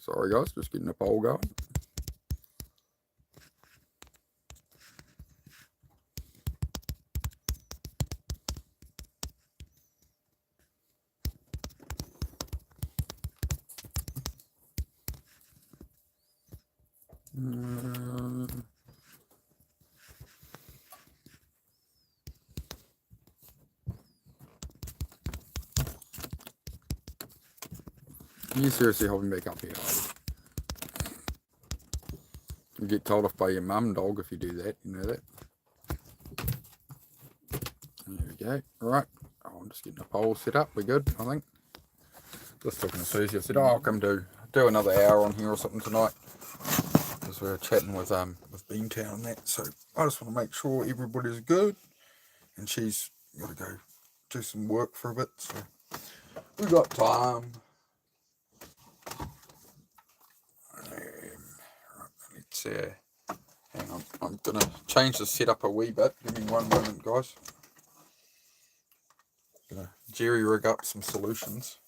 Sorry guys, just getting the poll going. You seriously hold me back up here, Heidi? You get told off by your mum, dog, if you do that. You know that? There we go. Right. Oh, I'm just getting a poll set up. We're good, I think. Just talking to Susie. I said, I'll come do another hour on here or something tonight. Because we were chatting with Beantown and that. So I just want to make sure everybody's good. And she's got to go do some work for a bit. So we got time. Let's hang on. I'm going to change the setup a wee bit. Give me one moment, guys. I'm going to jerry rig up some solutions.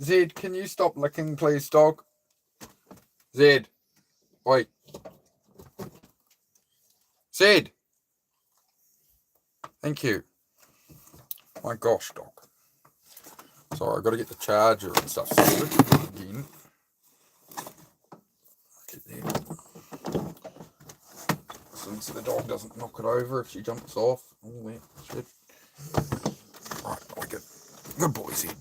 Zed, can you stop licking, please, dog? Zed. Wait. Zed. Thank you. My gosh, dog. Sorry, I've got to get the charger and stuff sorted again. Get there. So the dog doesn't knock it over if she jumps off. All that shit. Right, we good. Good boy, Zed.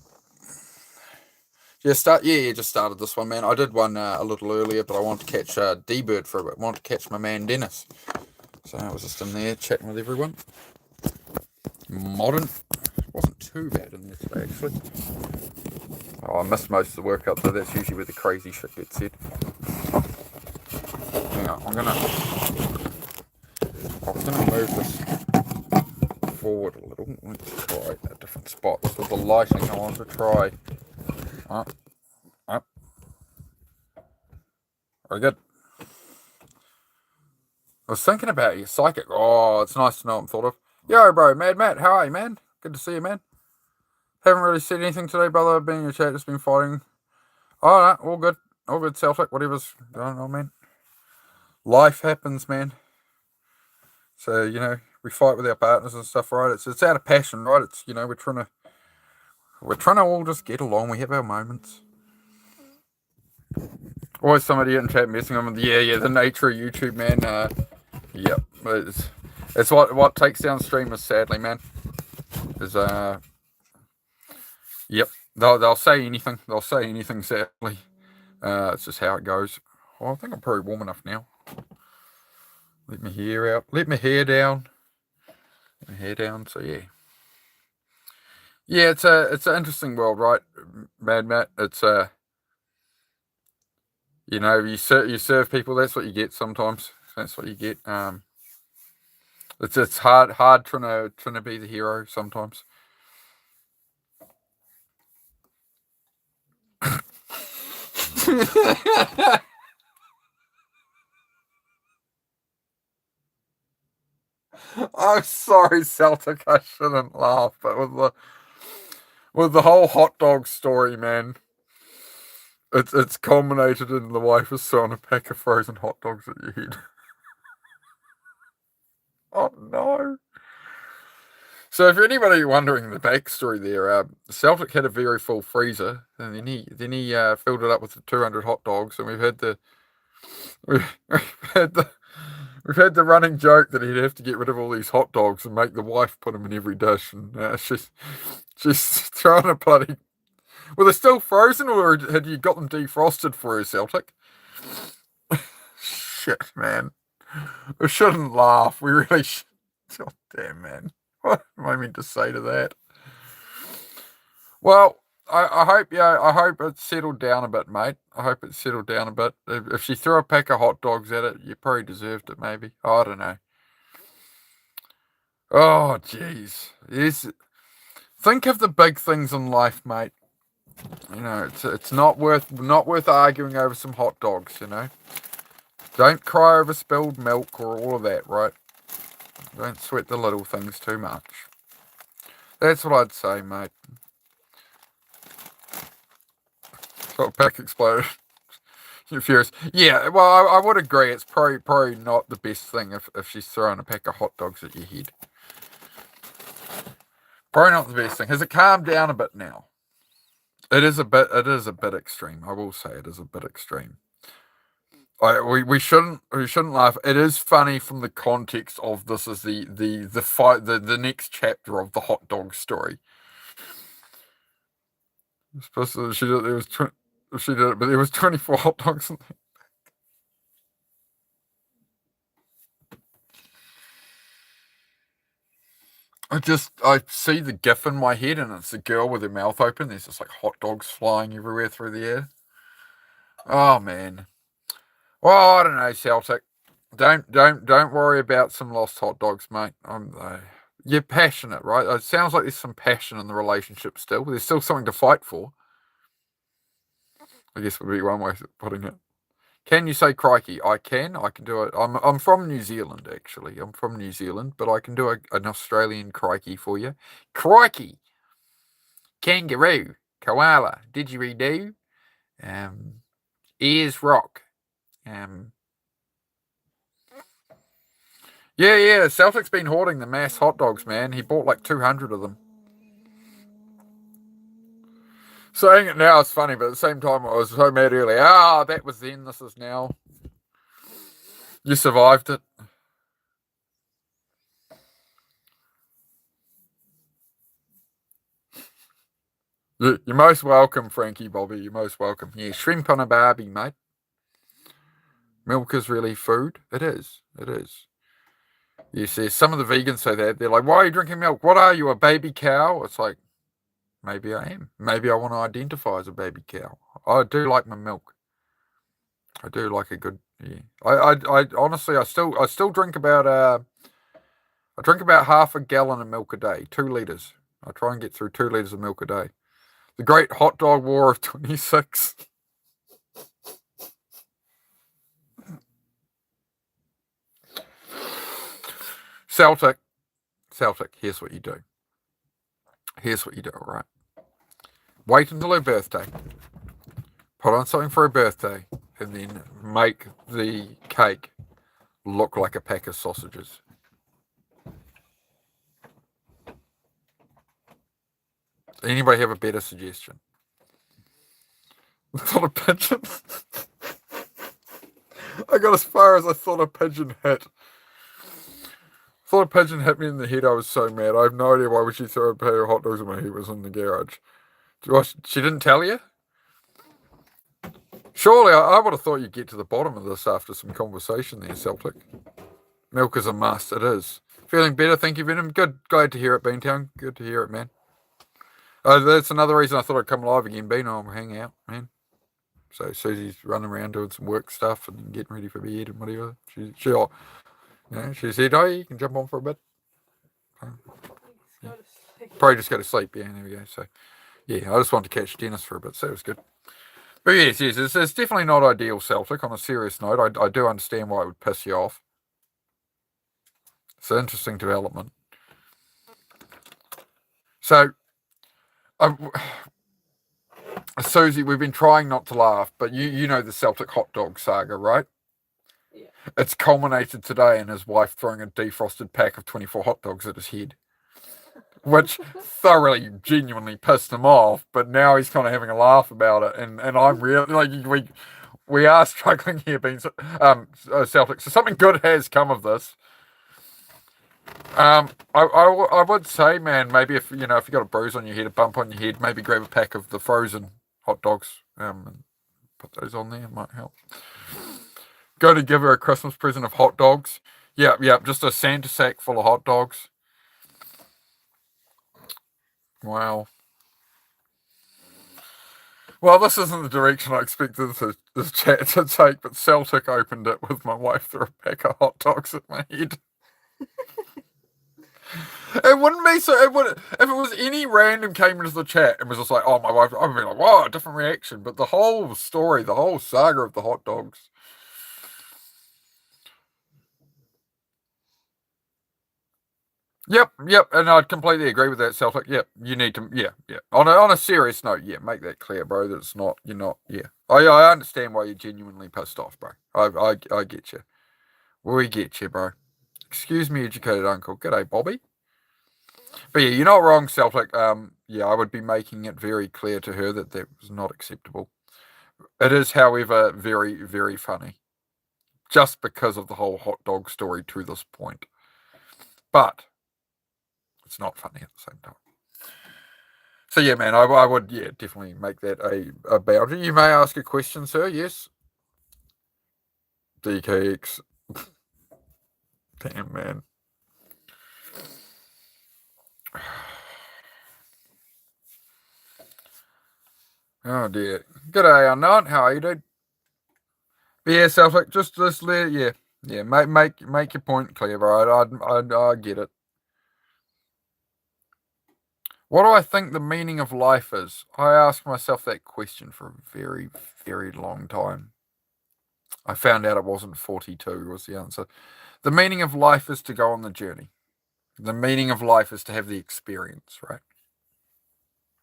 Just started this one, man. I did one a little earlier, but I wanted to catch D-Bird for a bit. I wanted to catch my man Dennis. So I was just in there chatting with everyone. Modern. Wasn't too bad in there today, actually. Oh, I missed most of the workout, though. That's usually where the crazy shit gets said. Hang on, I'm gonna move this forward a little. Let's try a different spot. This was the lighting I wanted to try. Up. Very good. I was thinking about you, Psychic. Oh, it's nice to know I'm thought of. Yo, bro, Mad Matt, how are you, man? Good to see you, man. Haven't really said anything today, brother. Been in your chat, just been fighting. Oh, no, all good. All good, Celtic, whatever's going on, man. Life happens, man. So, you know, we fight with our partners and stuff, right? It's out of passion, right? It's, you know, we're trying to all just get along. We have our moments. Always somebody in chat messing on with, yeah, the nature of YouTube, man. Yep, it's what takes down streamers, sadly, man. Is yep, they'll say anything. They'll say anything, sadly. It's just how it goes. Well, I think I'm probably warm enough now. Let my hair out. Let my hair down. So yeah. Yeah, it's an interesting world, right, Mad Matt? It's you know, you serve people. That's what you get sometimes. That's what you get. It's hard trying to be the hero sometimes. I'm sorry, Celtic. I shouldn't laugh, but with the whole hot dog story, man, it's culminated in the wife is throwing a pack of frozen hot dogs at your head. Oh no! So, if anybody wondering the backstory there, Celtic had a very full freezer, and then he filled it up with the 200 hot dogs, and we've had the running joke that he'd have to get rid of all these hot dogs and make the wife put them in every dish, and she's throwing a bloody. Were they still frozen, or had you got them defrosted for her, Celtic? Shit, man. We shouldn't laugh. We really should. Oh, damn, man. What am I meant to say to that? Well, I hope it's settled down a bit, mate. I hope it's settled down a bit. If she threw a pack of hot dogs at it, you probably deserved it, maybe. I don't know. Oh, jeez. Yes. Think of the big things in life, mate. You know, it's not worth arguing over some hot dogs, you know. Don't cry over spilled milk or all of that, right? Don't sweat the little things too much. That's what I'd say, mate. So pack exploded. You're furious. Yeah, well, I would agree. It's probably not the best thing if she's throwing a pack of hot dogs at your head. Probably not the best thing. Has it calmed down a bit now? It is a bit extreme. I will say it is a bit extreme. We shouldn't laugh. It is funny from the context of this is the fight the next chapter of the hot dog story. Supposed to, she did it, but there was 24 hot dogs in there. I see the gif in my head, and it's the girl with her mouth open. There's just like hot dogs flying everywhere through the air. Oh man. Well, I don't know, Celtic. Don't worry about some lost hot dogs, mate. You're passionate, right? It sounds like there's some passion in the relationship still. There's still something to fight for. I guess would be one way of putting it. Can you say crikey? I can. I can do it. I'm from New Zealand, actually. I'm from New Zealand, but I can do an Australian crikey for you. Crikey! Kangaroo. Koala. Didgeridoo. Ears rock. Yeah. Celtic's been hoarding the mass hot dogs, man. He bought like 200 of them. Saying it now is funny, but at the same time, I was so mad earlier. That was then. This is now. You survived it. You're most welcome, Frankie Bobby. You're most welcome. Yeah, shrimp on a barbie, mate. Milk is really food. It is. It is. Yes, some of the vegans say that. They're like, why are you drinking milk? What are you, a baby cow? It's like, maybe I am. Maybe I want to identify as a baby cow. I do like my milk. I do like a good. Yeah. I honestly, I still drink about I drink about half a gallon of milk a day, 2 liters. I try and get through 2 liters of milk a day. The Great Hot Dog War of 26. Celtic, here's what you do. All right? Wait until her birthday. Put on something for her birthday, and then make the cake look like a pack of sausages. Anybody have a better suggestion? I thought a pigeon. I got as far as I thought a pigeon hit. Thought a pigeon hit me in the head. I was so mad. I have no idea why would she throw a pair of hot dogs at my head. It was in the garage. She didn't tell you? Surely, I would have thought you'd get to the bottom of this after some conversation there, Celtic. Milk is a must. It is. Feeling better? Thank you, Venom. Good. Glad to hear it, Beantown. Good to hear it, man. That's another reason I thought I'd come live again, Bean. I'll hang out, man. So Susie's running around doing some work stuff and getting ready for bed and whatever. She said, oh, you can jump on for a bit. Yeah. Probably just go to sleep. Yeah, there we go. So, yeah, I just wanted to catch Dennis for a bit, so it was good. But yes, it's definitely not ideal, Celtic. On a serious note, I do understand why it would piss you off. It's an interesting development. So, Susie, we've been trying not to laugh, but you know the Celtic hot dog saga, right? Yeah. It's culminated today in his wife throwing a defrosted pack of 24 hot dogs at his head, which thoroughly, genuinely pissed him off. But now he's kind of having a laugh about it, and I'm really like we are struggling here, being Celtic. So something good has come of this. I would say, man, maybe if you got a bruise on your head, a bump on your head, maybe grab a pack of the frozen hot dogs, and put those on there. It might help. Go to give her a Christmas present of hot dogs. Yep, just a Santa sack full of hot dogs. Wow. Well, this isn't the direction I expected this chat to take, but Celtic opened it with my wife threw a pack of hot dogs at my head. It wouldn't be so. It would if it was any random came into the chat and was just like, "Oh, my wife," I'd be like, "Wow, different reaction." But the whole story, the whole saga of the hot dogs. Yep, and I'd completely agree with that, Celtic. Yep, you need to, yeah. On a serious note, yeah, make that clear, bro. That it's not, you're not, yeah. I understand why you're genuinely pissed off, bro. I get you. We get you, bro. Excuse me, educated uncle. G'day, Bobby. But yeah, you're not wrong, Celtic. Yeah, I would be making it very clear to her that that was not acceptable. It is, however, very, very funny, just because of the whole hot dog story to this point. But it's not funny at the same time. So yeah, man, I would definitely make that a boundary. You may ask a question, sir. Yes. DKX. Damn, man. Oh dear. G'day, unknown. How are you, dude? But yeah, Celtic. Just let make your point clear, bro. I get it. What do I think the meaning of life is? I ask myself that question for a very, very long time. I found out it wasn't 42 was the answer. The meaning of life is to go on the journey. The meaning of life is to have the experience, right?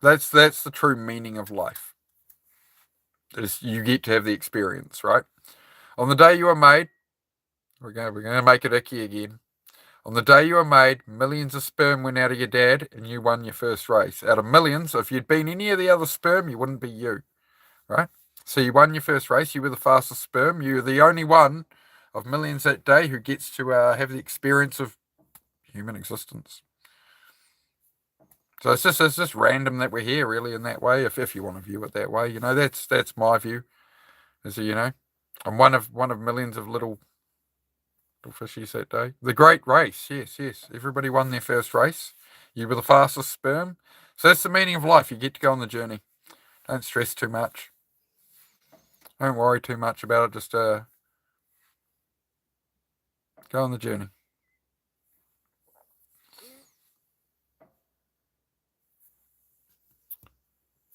That's the true meaning of life. Is you get to have the experience, right? On the day you were made, we're gonna make it icky again. On the day you were made, millions of sperm went out of your dad and you won your first race. Out of millions, if you'd been any of the other sperm, you wouldn't be you, right? So you won your first race, you were the fastest sperm, you were the only one of millions that day who gets to have the experience of human existence. So it's just random that we're here, really, in that way. If you want to view it that way, that's my view. Is that, I'm one of millions of little fishies that day. The great race, yes. Everybody won their first race. You were the fastest sperm. So that's the meaning of life. You get to go on the journey. Don't stress too much. Don't worry too much about it. Just go on the journey.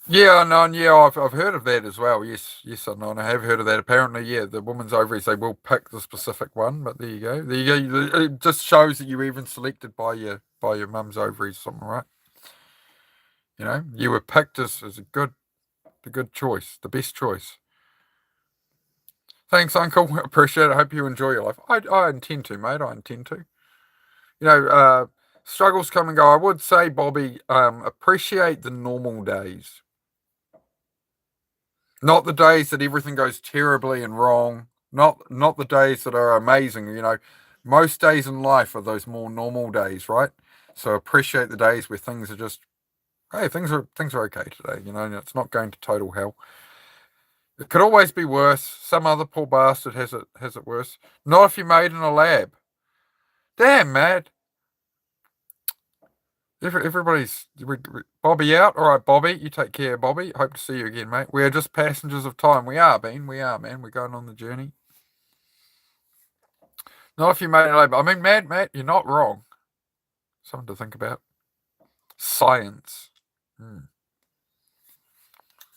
Yeah, no, and yeah, I've heard of that as well. Yes, I know, and I have heard of that. Apparently, yeah, the woman's ovaries, they will pick the specific one, but there you go. There you go. It just shows that you were even selected by your mum's ovaries or something, right? You were picked as the good choice, the best choice. Thanks, Uncle. Appreciate it. Hope you enjoy your life. I intend to, mate. I intend to. You know, struggles come and go. I would say, Bobby, appreciate the normal days. Not the days that everything goes terribly and wrong. Not the days that are amazing. Most days in life are those more normal days, right? So appreciate the days where things are just, hey, things are okay today. And it's not going to total hell. It could always be worse. Some other poor bastard has it worse. Not if you made in a lab. Damn, mad. Everybody's Bobby out. All right, Bobby, you take care, Bobby. Hope to see you again, mate. We are just passengers of time. We are, Bean. We are, man. We're going on the journey. Not if you made it. I mean, Matt, you're not wrong. Something to think about. Science.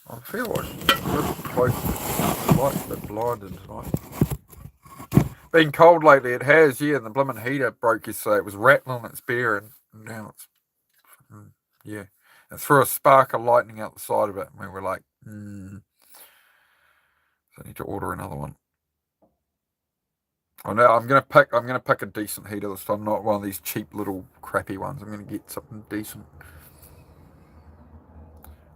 I feel like a little close. The light's a bit blinded tonight. Been cold lately. It has, yeah. And the blooming heater broke yesterday. It was rattling its beer, and now it's yeah. It threw a spark of lightning out the side of it, and we were like, So I need to order another one. Oh no, I'm gonna pick a decent heater this time, not one of these cheap little crappy ones. I'm gonna get something decent.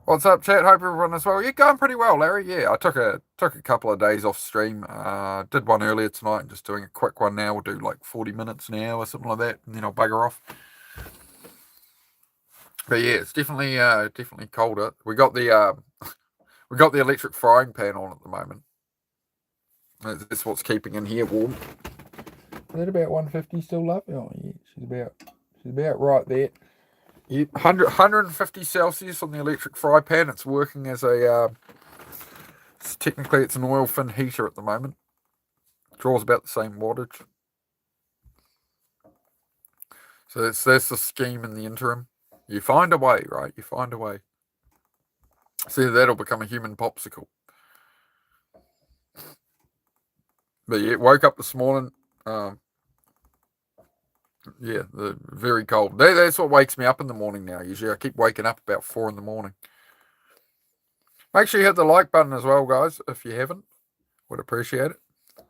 What's up, chat? Hope everyone is well. You're going pretty well, Larry. Yeah, I took a couple of days off stream. Did one earlier tonight, and just doing a quick one now. We'll do like 40 minutes an hour, something like that, and then I'll bugger off. But yeah, it's definitely colder. We got the electric frying pan on at the moment. That's what's keeping in here warm. Is that about 150 still, love? Oh yeah, she's about right there. Yeah, 150 Celsius on the electric fry pan. It's working as technically it's an oil fin heater at the moment. Draws about the same wattage. So that's the scheme in the interim. You find a way, right? You find a way. See, that'll become a human popsicle. But yeah, woke up this morning. Yeah, very cold. That's what wakes me up in the morning now. Usually I keep waking up about 4 in the morning. Make sure you hit the like button as well, guys, if you haven't. Would appreciate it. I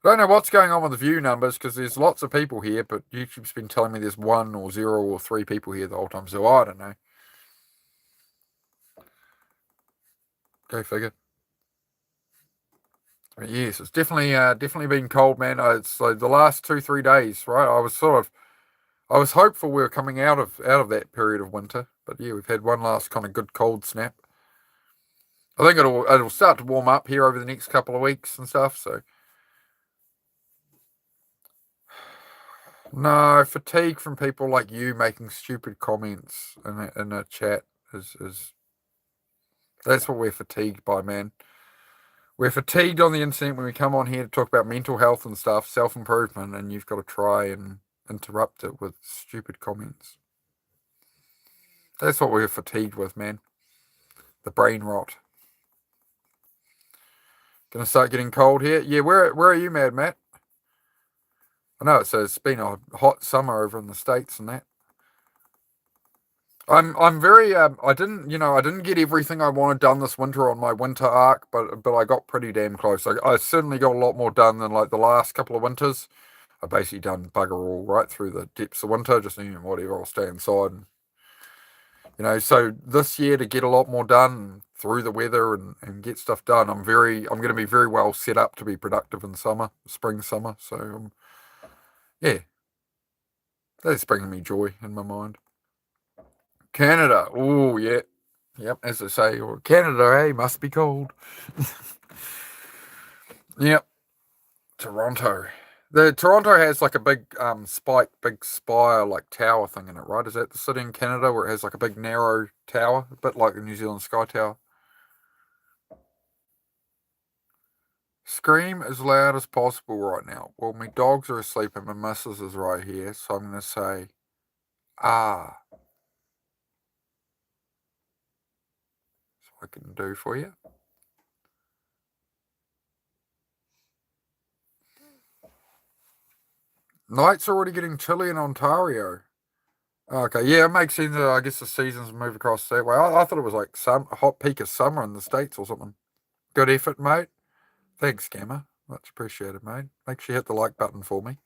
don't know what's going on with the view numbers because there's lots of people here, but YouTube's been telling me there's 1 or 0 or 3 people here the whole time, so I don't know. Go figure. But yes, it's definitely been cold, man. It's like the last 2-3 days, right? I was hopeful we were coming out of that period of winter, but yeah, we've had one last kind of good cold snap. I think it'll start to warm up here over the next couple of weeks and stuff. So no fatigue from people like you making stupid comments in a chat is that's what we're fatigued by, man. We're fatigued on the internet when we come on here to talk about mental health and stuff, self-improvement, and you've got to try and interrupt it with stupid comments. That's what we're fatigued with, man. The brain rot. Gonna start getting cold here. Yeah, where are you, Mad Matt? I know it's been a hot summer over in the States and that. I'm very I didn't get everything I wanted done this winter on my winter arc, but I got pretty damn close. I certainly got a lot more done than like the last couple of winters. I basically done bugger all right through the depths of winter, just whatever, I'll stay inside. So this year to get a lot more done through the weather and get stuff done, I'm going to be very well set up to be productive in spring, summer. So yeah, that's bringing me joy in my mind. Canada, oh yeah, yep. As I say, Canada, hey, must be cold. Yep, Toronto. Toronto has like a big big spire like tower thing in it, right? Is that the city in Canada where it has like a big narrow tower, a bit like the New Zealand Sky Tower? Scream as loud as possible right now. Well, my dogs are asleep and my missus is right here, so I'm gonna say, ah. That's what I can do for you. Nights are already getting chilly in Ontario. Okay, yeah, it makes sense. I guess the seasons move across that way. I thought it was like a hot peak of summer in the States or something. Good effort, mate. Thanks, Scammer. Much appreciated, mate. Make sure you hit the like button for me.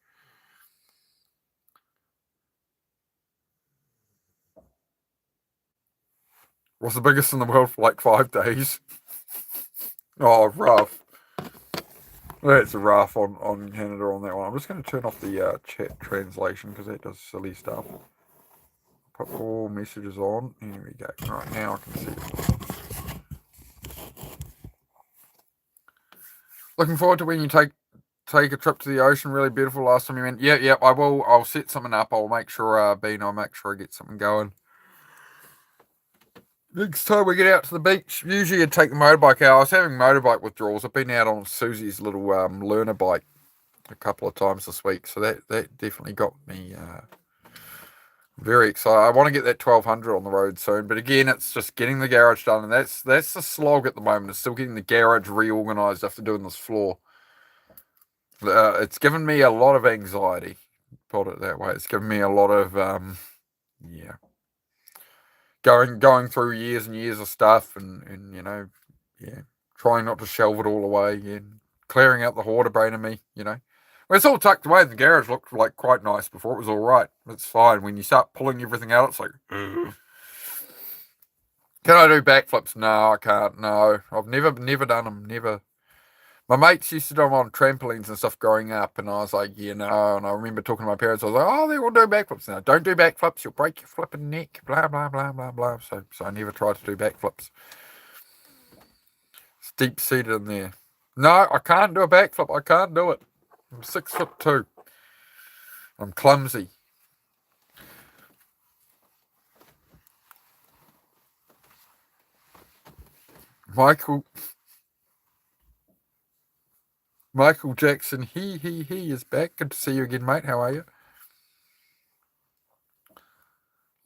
Was the biggest in the world for like 5 days. Oh, rough. That's rough on Canada on that one. I'm just going to turn off the chat translation because that does silly stuff. Put all messages on. Here we go. Right, now I can see it. Looking forward to when you take a trip to the ocean. Really beautiful. Last time you went. Yeah, I will. I'll set something up. I'll make sure, Bean, I'll make sure I get something going. Next time we get out to the beach, usually I'd take the motorbike out. I was having motorbike withdrawals. I've been out on Susie's little learner bike a couple of times this week, so that definitely got me very excited. I want to get that 1200 on the road soon, but again, it's just getting the garage done, and that's the slog at the moment. It's still getting the garage reorganized after doing this floor. It's given me a lot of anxiety, put it that way. It's given me a lot of yeah, going through years and years of stuff, and yeah, trying not to shelve it all away, and clearing out the hoarder brain in me, Well, it's all tucked away. The garage looked like quite nice before. It was all right. It's fine. When you start pulling everything out, it's like, ugh. Can I do backflips? No, I can't. No, I've never done them. Never. My mates used to do them on trampolines and stuff growing up, and I was like, yeah, no. And I remember talking to my parents. I was like, oh, they all do backflips now. Don't do backflips. You'll break your flipping neck. Blah blah blah blah blah. So I never tried to do backflips. It's deep seated in there. No, I can't do a backflip. I can't do it. I'm 6'2". I'm clumsy. Michael Jackson, he is back. Good to see you again, mate. How are you?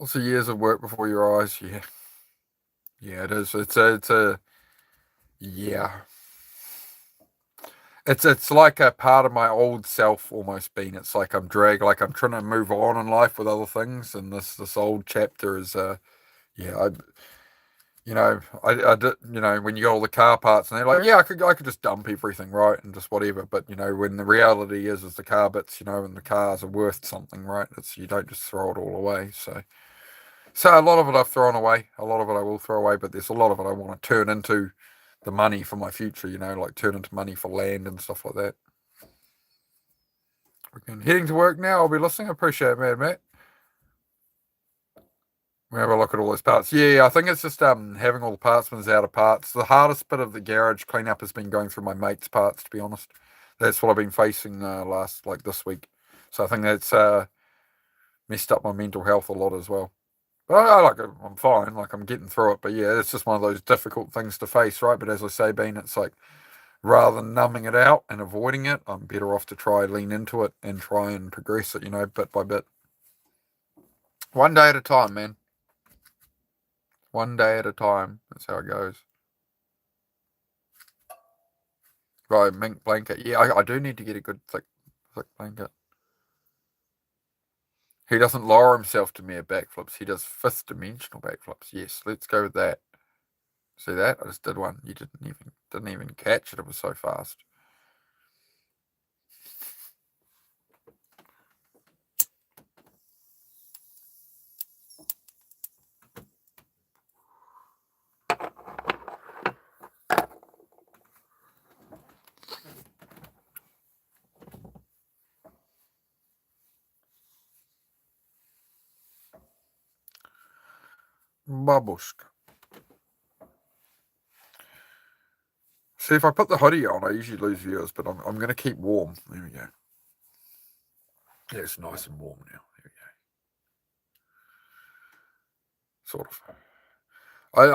Lots of years of work before your eyes. Yeah, yeah, it is. It's a yeah. It's like a part of my old self almost been. It's like I'm dragged, like I'm trying to move on in life with other things, and this old chapter is yeah. you know, I did, you know, when you got all the car parts and they're like, yeah, I could just dump everything, right, and just whatever. But you know, when the reality is the car bits, you know, and the cars are worth something, right? It's you don't just throw it all away. So a lot of it I've thrown away. A lot of it I will throw away, but there's a lot of it I want to turn into the money for my future. You know, like turn into money for land and stuff like that. Okay, heading to work now. I'll be listening. I appreciate it, man, Matt. We have a look at all those parts. Yeah, I think it's just having all the partsmen's out of parts. The hardest bit of the garage cleanup has been going through my mate's parts. To be honest, that's what I've been facing last like this week. So I think that's messed up my mental health a lot as well. But I like it. I'm fine. Like I'm getting through it. But yeah, it's just one of those difficult things to face, right? But as I say, Bean, it's like rather than numbing it out and avoiding it, I'm better off to try lean into it and try and progress it. You know, bit by bit, one day at a time, man. One day at a time. That's how it goes. Right, mink blanket. Yeah, I do need to get a good thick blanket. He doesn't lower himself to mere backflips. He does fifth dimensional backflips. Yes, let's go with that. See that? I just did one. You didn't even catch it. It was so fast. Babushka. See, if I put the hoodie on, I usually lose viewers, but I'm going to keep warm. There we go. Yeah, it's nice and warm now. There we go. Sort of.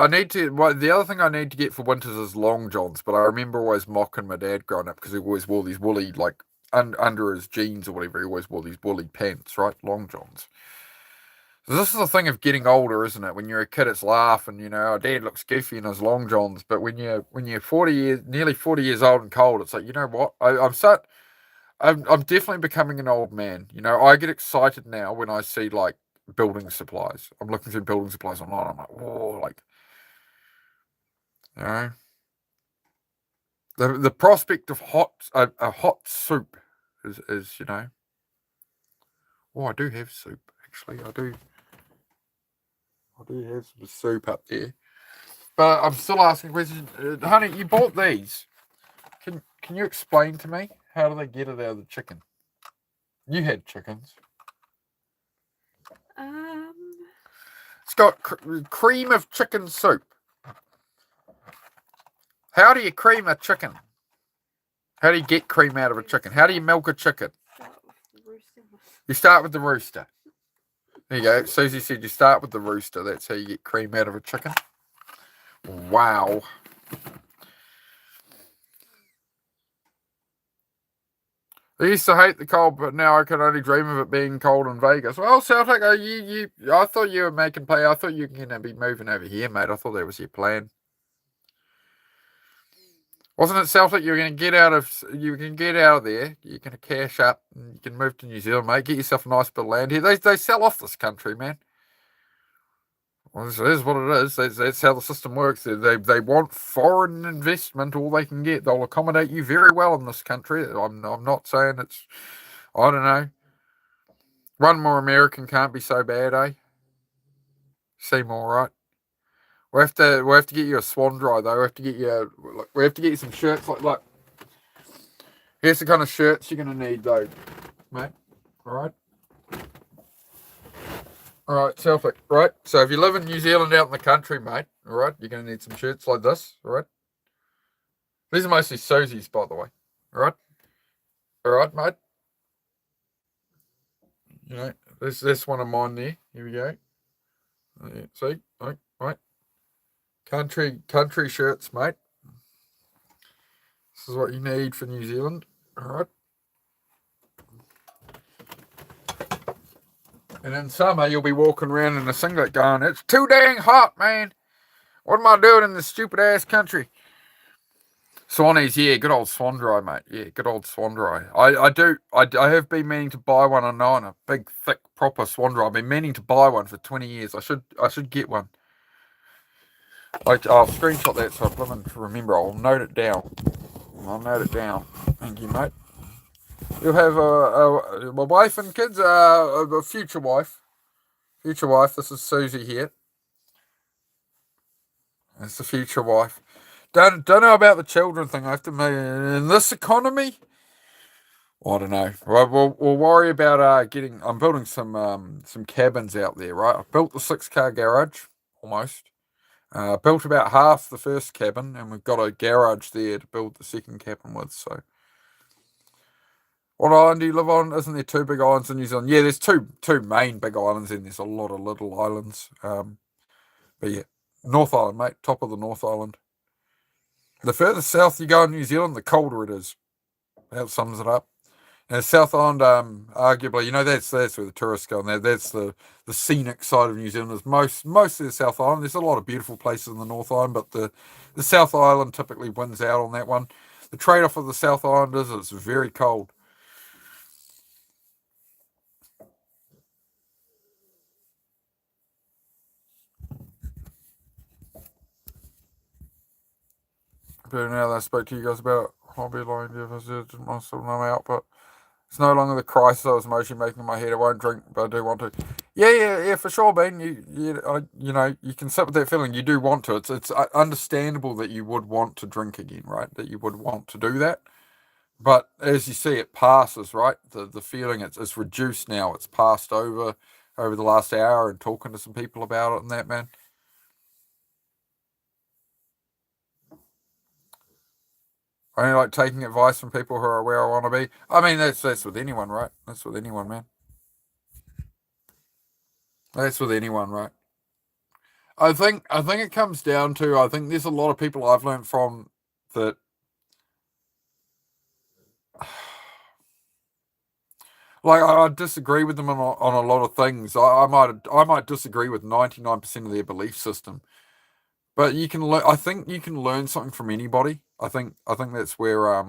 I need to. Well, the other thing I need to get for winters is long johns, but I remember always mocking my dad growing up because he always wore these woolly, like under his jeans or whatever, he always wore these woolly pants, right? Long johns. So this is the thing of getting older, isn't it? When you're a kid, it's laughing, you know, oh, dad looks goofy in his long johns. But when you're 40 years, nearly 40 years old and cold, it's like, you know what? I'm definitely becoming an old man. You know, I get excited now when I see like building supplies. I'm looking through building supplies online. I'm like, whoa, like, you know, the prospect of a hot soup is you know. Oh, I do have soup actually. I do have some soup up there. But I'm still asking questions. Honey, you bought these. Can you explain to me how do they get it out of the chicken? You had chickens. It's got cream of chicken soup. How do you cream a chicken? How do you get cream out of a chicken? How do you milk a chicken? You start with the rooster. There you go. Susie said you start with the rooster. That's how you get cream out of a chicken. Wow. I used to hate the cold, but now I can only dream of it being cold in Vegas. Well, Celtic, I thought you were making play. I thought you were going to be moving over here, mate. I thought that was your plan. Wasn't it, Celtic? You can get out of there. You can cash up and you can move to New Zealand, mate. Get yourself a nice bit of land here. They sell off this country, man. Well, it is what it is. That's how the system works. They want foreign investment, all they can get. They'll accommodate you very well in this country. I'm not saying it's, I don't know. One more American can't be so bad, eh? Seem all right. We have to get you a swan dry though. We have to get you some shirts like. Here's the kind of shirts you're gonna need though, mate. All right. All right, Celtic. Right. So if you live in New Zealand out in the country, mate, all right, you're gonna need some shirts like this. All right. These are mostly Susie's, by the way. All right. All right, mate. You know, this one of mine there. Here we go. Yeah, see, right. Country shirts, mate. This is what you need for New Zealand. All right. And in summer, you'll be walking around in a singlet going, it's too dang hot, man. What am I doing in this stupid ass country? Swannies, yeah, good old swan dry, mate. Yeah, good old swan dry. I have been meaning to buy one. I know, a big, thick, proper swan dry. I've been meaning to buy one for 20 years. I should get one. I'll screenshot that so I remember. I'll note it down. Thank you, mate. You'll have a wife and kids, a future wife. Future wife, this is Susie here. It's the future wife. Don't know about the children thing. I have to make in this economy. I don't know. We'll worry about getting. I'm building some cabins out there. Right, I've built the 6-car garage almost. Built about half the first cabin, and we've got a garage there to build the second cabin with. So, what island do you live on? Isn't there 2 big islands in New Zealand? Yeah, there's two main big islands, and there's a lot of little islands. But yeah, North Island, mate, top of the North Island. The further south you go in New Zealand, the colder it is. That sums it up. And South Island, arguably, that's where the tourists go, and that's the scenic side of New Zealand. Is mostly the South Island. There's a lot of beautiful places in the North Island, but the South Island typically wins out on that one. The trade-off of the South Island is it's very cold. But now that I spoke to you guys about hobby line deficit, I still know out, but it's no longer the crisis I was emotionally making in my head. I won't drink, but I do want to. Yeah, for sure, Ben. You can sit with that feeling. You do want to. It's understandable that you would want to drink again, right? That you would want to do that. But as you see, it passes, right? The feeling it's reduced now. It's passed over the last hour and talking to some people about it and that, man. I only like taking advice from people who are where I want to be. I mean, that's with anyone, right? That's with anyone, man. That's with anyone, right? I think it comes down to I think there's a lot of people I've learned from that like I disagree with them on a lot of things. I might disagree with 99% of their belief system, but you can learn. I think you can learn something from anybody. I think that's where I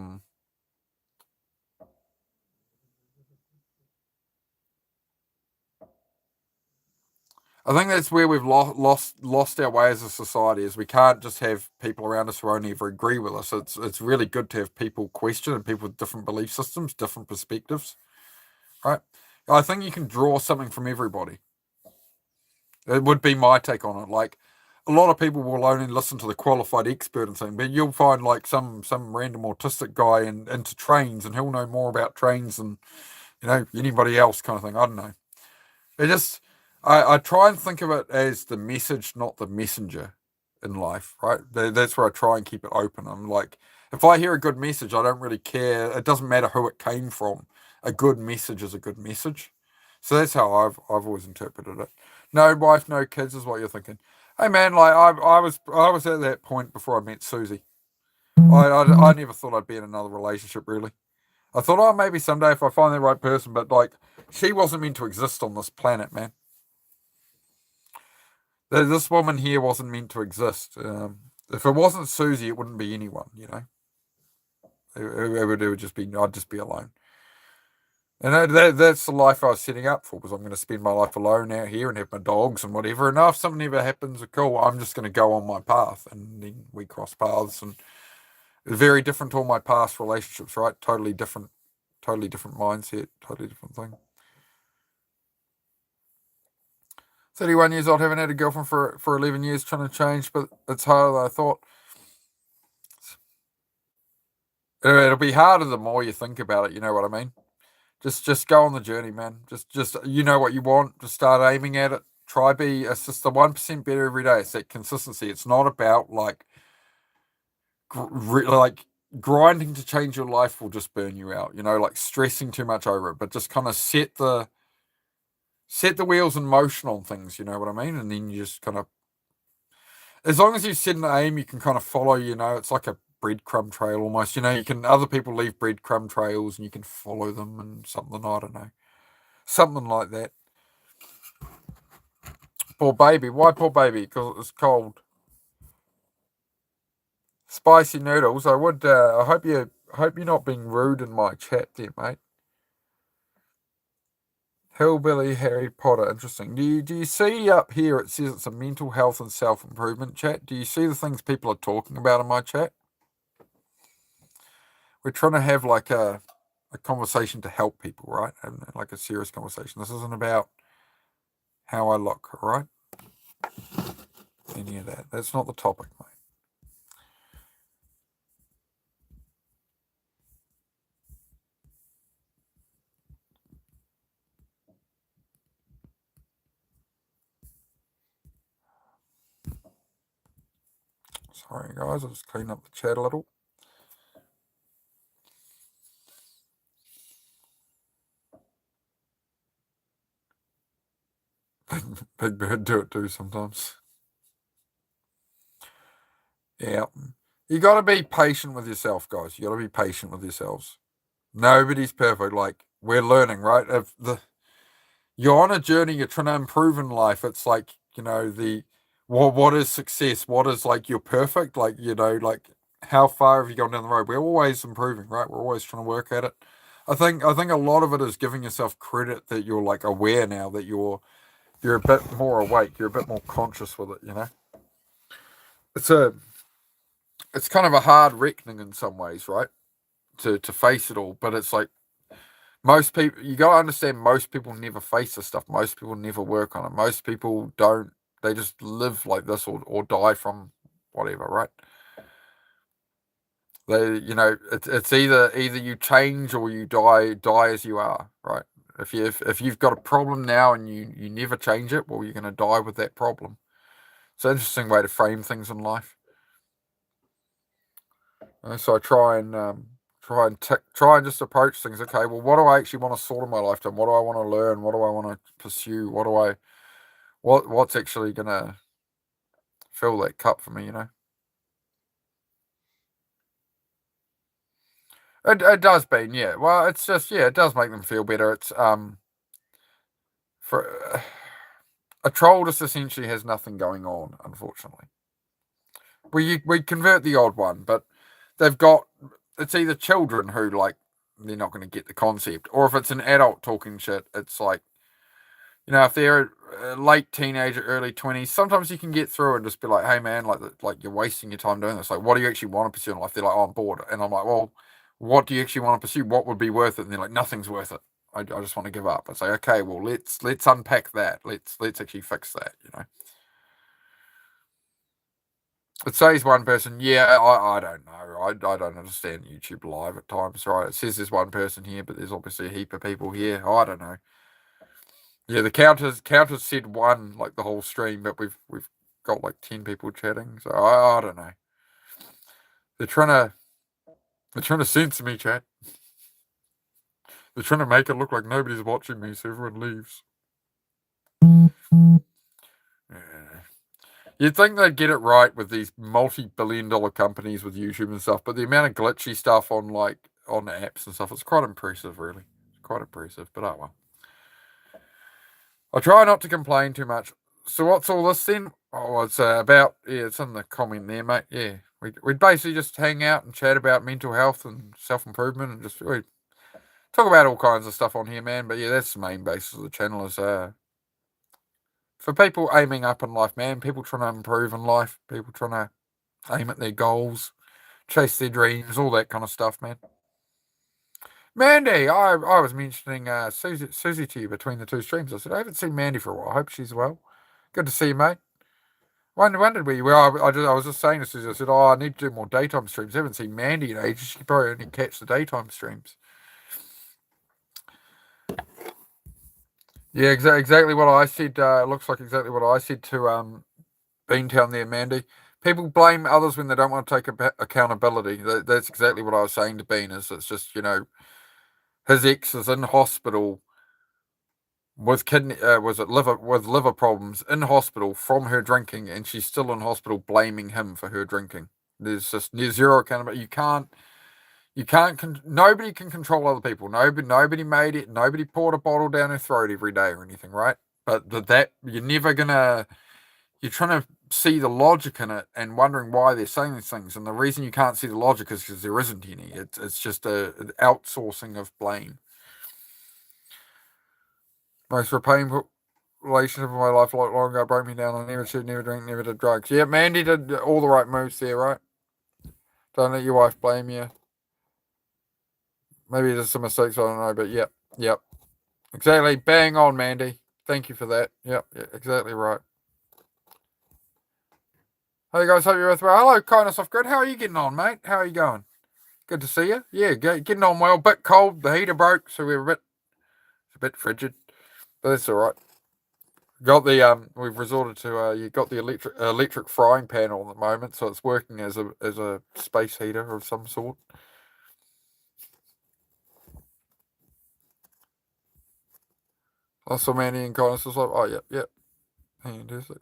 think that's where we've lost our way as a society. Is we can't just have people around us who only ever agree with us. It's really good to have people question and people with different belief systems, different perspectives, right? I think you can draw something from everybody. It would be my take on it. Like a lot of people will only listen to the qualified expert and thing, but you'll find like some random autistic guy into trains, and he'll know more about trains than anybody else, kind of thing. I don't know. It just I try and think of it as the message, not the messenger in life, right? That's where I try and keep it open. I'm like, if I hear a good message, I don't really care. It doesn't matter who it came from. A good message is a good message. So that's how I've always interpreted it. No wife, no kids is what you're thinking. Hey man, like I was at that point before I met Susie. I never thought I'd be in another relationship really. I thought, oh, maybe someday if I find the right person, but like she wasn't meant to exist on this planet, man. This woman here wasn't meant to exist. If it wasn't Susie, it wouldn't be anyone. It would just be I'd just be alone. And that's the life I was setting up for. Was I'm going to spend my life alone out here and have my dogs and whatever. And if something ever happens, cool, I'm just going to go on my path. And then we cross paths, and it's very different to all my past relationships. Right, totally different mindset, totally different thing. 31 years old, haven't had a girlfriend for 11 years, trying to change, but it's harder than I thought. It'll be harder the more you think about it. You know what I mean? Just go on the journey, man. Just you know what you want. Just start aiming at it. Try be. It's just the 1% better every day. It's that consistency. It's not about like grinding to change your life will just burn you out. Like stressing too much over it. But just kind of set the wheels in motion on things. You know what I mean? And then you just kind of, as long as you set an aim, you can kind of follow. It's like a breadcrumb trail almost. You can other people leave breadcrumb trails and you can follow them and something. I don't know, something like that. Poor baby. Why poor baby? Because it was cold. Spicy noodles. I would. I hope you're not being rude in my chat there, mate. Hillbilly Harry Potter. Interesting. Do you see up here? It says it's a mental health and self improvement chat. Do you see the things people are talking about in my chat? We're trying to have like a conversation to help people, right? And like a serious conversation. This isn't about how I look, all right? Any of that. That's not the topic, mate. Sorry, guys. I'll just clean up the chat a little. Big Bird do it too sometimes. Yeah. You got to be patient with yourself, guys. You got to be patient with yourselves. Nobody's perfect. Like, we're learning, right? If you're on a journey, you're trying to improve in life. It's like, what is success? What is like you're perfect? Like, like how far have you gone down the road? We're always improving, right? We're always trying to work at it. I think a lot of it is giving yourself credit that you're like aware now that you're a bit more awake, you're a bit more conscious with it. It's a it's kind of a hard reckoning in some ways, right? To face it all, but it's like most people, you got to understand, most people never face this stuff. Most people never work on it. Most people don't. They just live like this, or die from whatever, right? It's either you change or you die as you are, right? If you've got a problem now and you never change it, well, you're going to die with that problem. It's an interesting way to frame things in life. So I try and just approach things. Okay, well, what do I actually want to sort in my lifetime? What do I want to learn? What do I want to pursue? What's actually gonna fill that cup for me? It does been, yeah. Well, it's just, yeah, it does make them feel better. It's for a troll just essentially has nothing going on, unfortunately. We convert the odd one, but they've got, it's either children who like they're not going to get the concept, or if it's an adult talking shit, it's like, if they're a late teenager, early 20s, sometimes you can get through and just be like, hey man, like you're wasting your time doing this. Like, what do you actually want to pursue in life? They're like, oh, I'm bored, and I'm like, well, what do you actually want to pursue? What would be worth it? And they're like, nothing's worth it. I just want to give up. I say, okay, well, let's unpack that. Let's actually fix that. It says one person, yeah, I don't know. I don't understand YouTube Live at times, right? It says there's one person here, but there's obviously a heap of people here. I don't know. Yeah, the counters said one like the whole stream, but we've got like 10 people chatting, so I don't know. They're trying to censor me, chat. They're trying to make it look like nobody's watching me, so everyone leaves. Yeah. You'd think they'd get it right with these multi-billion-dollar companies with YouTube and stuff, but the amount of glitchy stuff on apps and stuff, it's quite impressive, really. It's quite impressive, but oh well. I try not to complain too much. So what's all this then? Oh, it's it's in the comment there, mate. Yeah, we'd basically just hang out and chat about mental health and self-improvement, and just we talk about all kinds of stuff on here, man. But yeah, that's the main basis of the channel, is for people aiming up in life, man. People trying to improve in life. People trying to aim at their goals, chase their dreams, all that kind of stuff, man. Mandy, I was mentioning Susie to you between the two streams. I said, I haven't seen Mandy for a while. I hope she's well. Good to see you, mate. When did we? Well, I was just saying to Susie, I said, I need to do more daytime streams. I haven't seen Mandy in ages. She could probably only catch the daytime streams. Yeah, exactly what I said. It looks like exactly what I said to Beantown there, Mandy. People blame others when they don't want to take accountability. That's exactly what I was saying to Bean. Is it's just his ex is in hospital with liver problems, in hospital from her drinking, and she's still in hospital blaming him for her drinking. There's zero accountability. Nobody can control other people. Nobody made it. Nobody poured a bottle down her throat every day or anything, right? But that you're never gonna. You're trying to see the logic in it and wondering why they're saying these things. And the reason you can't see the logic is because there isn't any. It's just an outsourcing of blame. Most painful relationship of my life, a lot long ago, broke me down. I never should, never drink, never did drugs. Yeah, Mandy did all the right moves there, right? Don't let your wife blame you. Maybe there's some mistakes, I don't know, but yep. Exactly. Bang on, Mandy. Thank you for that. Yep, exactly right. Hey guys, hope you're both well. Hello, Kindness Off Grid. How are you getting on, mate? How are you going? Good to see you. Yeah, getting on well. Bit cold. The heater broke, so we're a bit frigid, but that's all right. Got the we've resorted to you got the electric frying panel at the moment, so it's working as a space heater of some sort. I saw Mandy and Kindness was like, oh yep. Fantastic.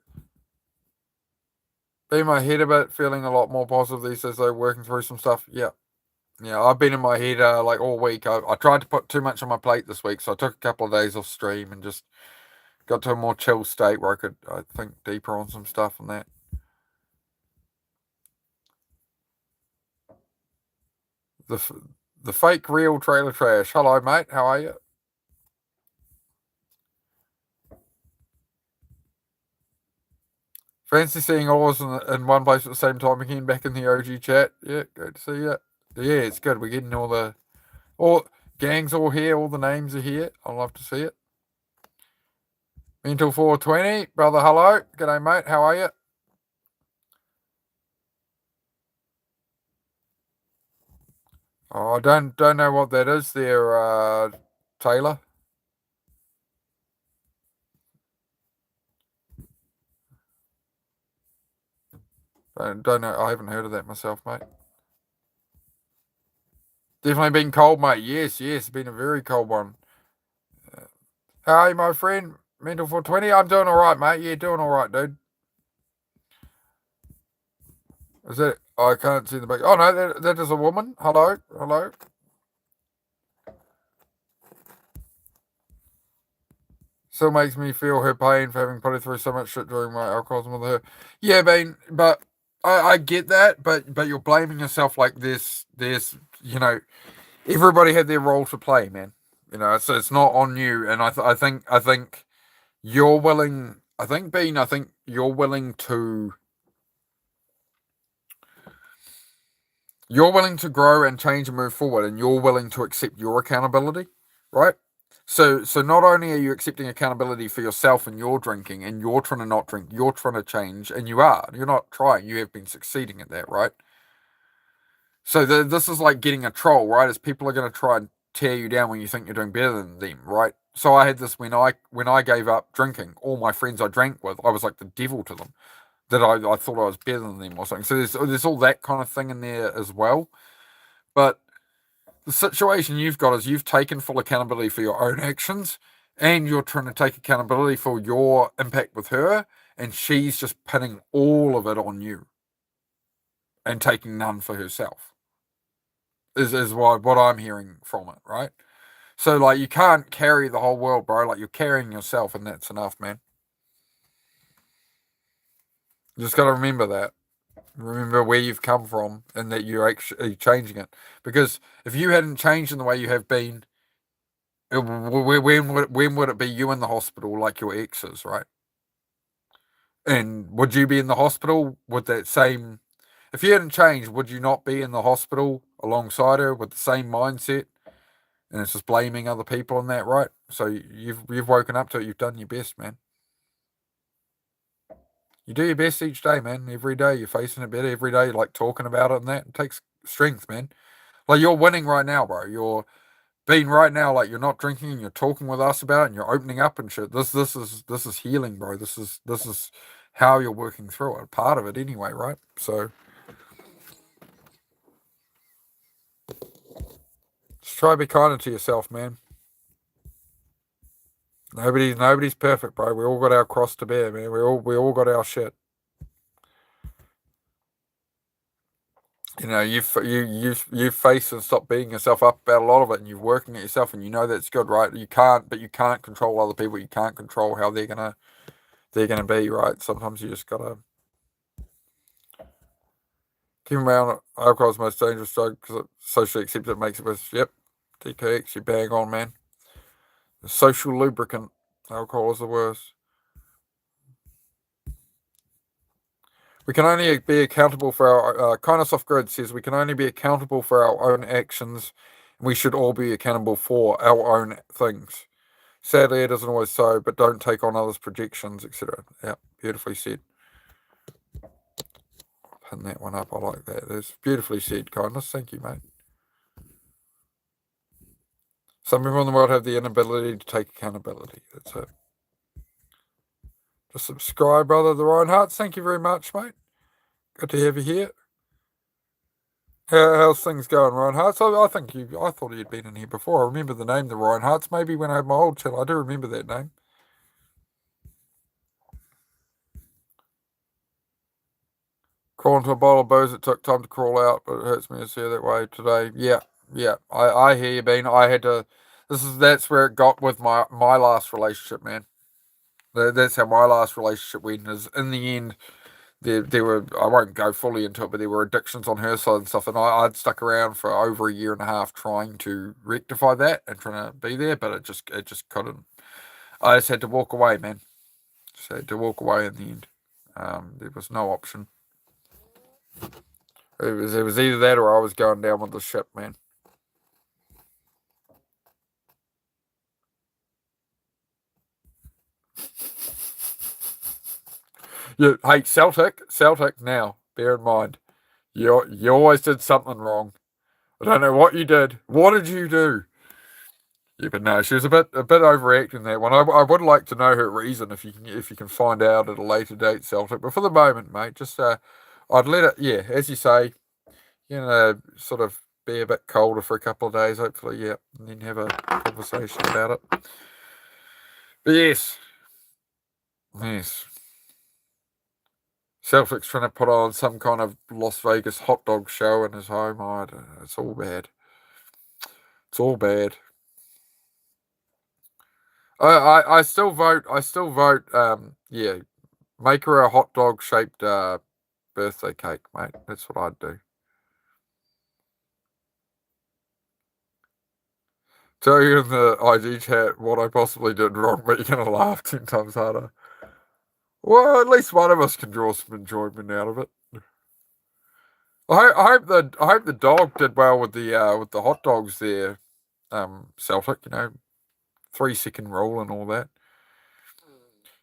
Been my head a bit, feeling a lot more positive these days though, working through some stuff. Yeah, I've been in my head like all week. I tried to put too much on my plate this week, so I took a couple of days off stream and just got to a more chill state where I could, I think, deeper on some stuff and that. The fake real trailer trash. Hello, mate. How are you? Fancy seeing all of us in one place at the same time again, back in the OG chat. Yeah, great to see you. Yeah, it's good. We're getting all gangs all here, all the names are here. I love to see it. Mental 420, brother, hello. G'day, mate. How are you? Oh, I don't know what that is there, Taylor. Don't know. I haven't heard of that myself, mate. Definitely been cold, mate. Yes, it's been a very cold one. How are you, my friend? Mental 420. I'm doing all right, mate. Yeah, doing all right, dude. Is that? I can't see the back. Oh no, that is a woman. Hello. Still makes me feel her pain for having put her through so much shit during my alcoholism with her. Yeah, but I get that, but you're blaming yourself like this. There's everybody had their role to play, man. So it's not on you. And I think you're willing. I think Bean. I think you're willing to. You're willing to grow and change and move forward, and you're willing to accept your accountability, right? So not only are you accepting accountability for yourself and your drinking, and you're trying to not drink, you're trying to change, and you're not trying. You have been succeeding at that, right? So this is like getting a troll, right? As people are going to try and tear you down when you think you're doing better than them, right? So I had this when I gave up drinking. All my friends I drank with, I was like the devil to them. That I thought I was better than them or something. So there's all that kind of thing in there as well. But the situation you've got is you've taken full accountability for your own actions, and you're trying to take accountability for your impact with her, and she's just pinning all of it on you and taking none for herself. Is what I'm hearing from it, right? So like you can't carry the whole world, bro. Like you're carrying yourself, and that's enough, man. You just got to remember that. Remember where you've come from, and that you're actually changing it. Because if you hadn't changed in the way you have been, when would it be you in the hospital like your exes, right? And would you be in the hospital with that same? If you hadn't changed, would you not be in the hospital alongside her with the same mindset? And it's just blaming other people on that, right? So you've woken up to it. You've done your best, man. You do your best each day, man. Every day you're facing it better. Every day, like talking about it and that, it takes strength, man. Like you're winning right now, bro. You're being right now, like you're not drinking and you're talking with us about it and you're opening up and shit. This is healing, bro. This is how you're working through it. Part of it anyway, right? So just try to be kinder to yourself, man. Nobody's perfect, bro. We all got our cross to bear, man. We all got our shit. You've faced and stopped beating yourself up about a lot of it, and you're working at yourself, and you know that's good, right? You can't control other people. You can't control how they're gonna be, right? Sometimes you just gotta keep around. Alcohol is the most dangerous drug because it's socially accepted. It makes it worse. Yep, DKX, you bang on, man. The social lubricant. Alcohol is the worst. We can only be accountable for our... Kindness Off Grid says we can only be accountable for our own actions. We should all be accountable for our own things. Sadly, it isn't always so, but don't take on others' projections, etc. Yeah, beautifully said. Pin that one up. I like that. It's beautifully said, Kindness. Thank you, mate. Some people in the world have the inability to take accountability. That's it. Just subscribe, brother. The Reinhardts. Thank you very much, mate. Good to have you here. How's things going, Reinhardts? I thought you'd been in here before. I remember the name, the Reinhardts. Maybe when I had my old channel, I do remember that name. Crawl into a bowl of booze. It took time to crawl out, but it hurts me to see it that way today. Yeah. I hear you, Bean. I had to. That's where it got with my last relationship, man. That's how my last relationship went. Is in the end, there were, I won't go fully into it, but there were addictions on her side and stuff, and I'd stuck around for over a year and a half trying to rectify that and trying to be there, but it just couldn't. I just had to walk away, man. Just had to walk away in the end. There was no option. It was either that or I was going down with the ship, man. Hey, Celtic. Now, bear in mind, you always did something wrong. I don't know what you did. What did you do? Yeah, but no, she was a bit overacting that one. I would like to know her reason if you can find out at a later date, Celtic. But for the moment, mate, just I'd let it. Yeah, as you say, sort of be a bit colder for a couple of days, hopefully. Yeah, and then have a conversation about it. But yes. Celtic's trying to put on some kind of Las Vegas hot dog show in his home. I don't know. It's all bad. It's all bad. I still vote. Yeah, make her a hot dog shaped birthday cake, mate. That's what I'd do. Tell you in the IG chat what I possibly did wrong, but you're gonna laugh 10 times harder. Well, at least one of us can draw some enjoyment out of it. I hope the dog did well with the hot dogs there, Celtic. 3-second rule and all that.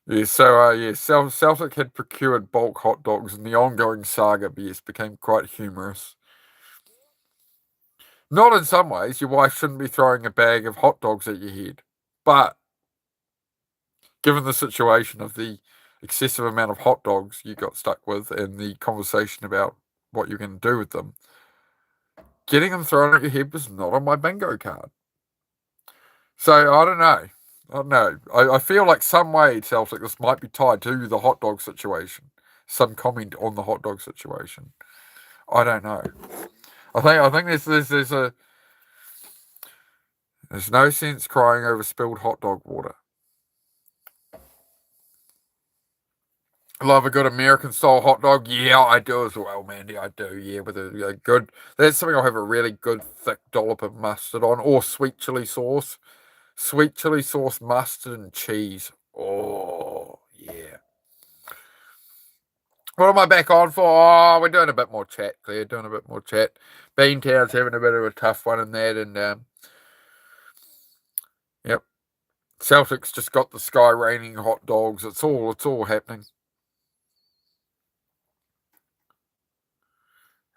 Yeah, so Celtic had procured bulk hot dogs, and the ongoing saga became quite humorous. Not in some ways. Your wife shouldn't be throwing a bag of hot dogs at your head, but given the situation of the excessive amount of hot dogs you got stuck with and the conversation about what you're going to do with them, getting them thrown at your head was not on my bingo card. So I don't know. I feel like some way, Celtic, this might be tied to the hot dog situation. Some comment on the hot dog situation. I don't know. I think there's no sense crying over spilled hot dog water. Love a good American style hot dog. Yeah, I do as well, Mandy. I do. Yeah, with a good. That's something I'll have a really good thick dollop of mustard on, or sweet chili sauce. Sweet chili sauce, mustard, and cheese. Oh, yeah. What am I back on for? Oh, we're doing a bit more chat, Claire. Doing a bit more chat. Beantown's having a bit of a tough one in that, and yep. Celtic's just got the sky raining hot dogs. It's all happening.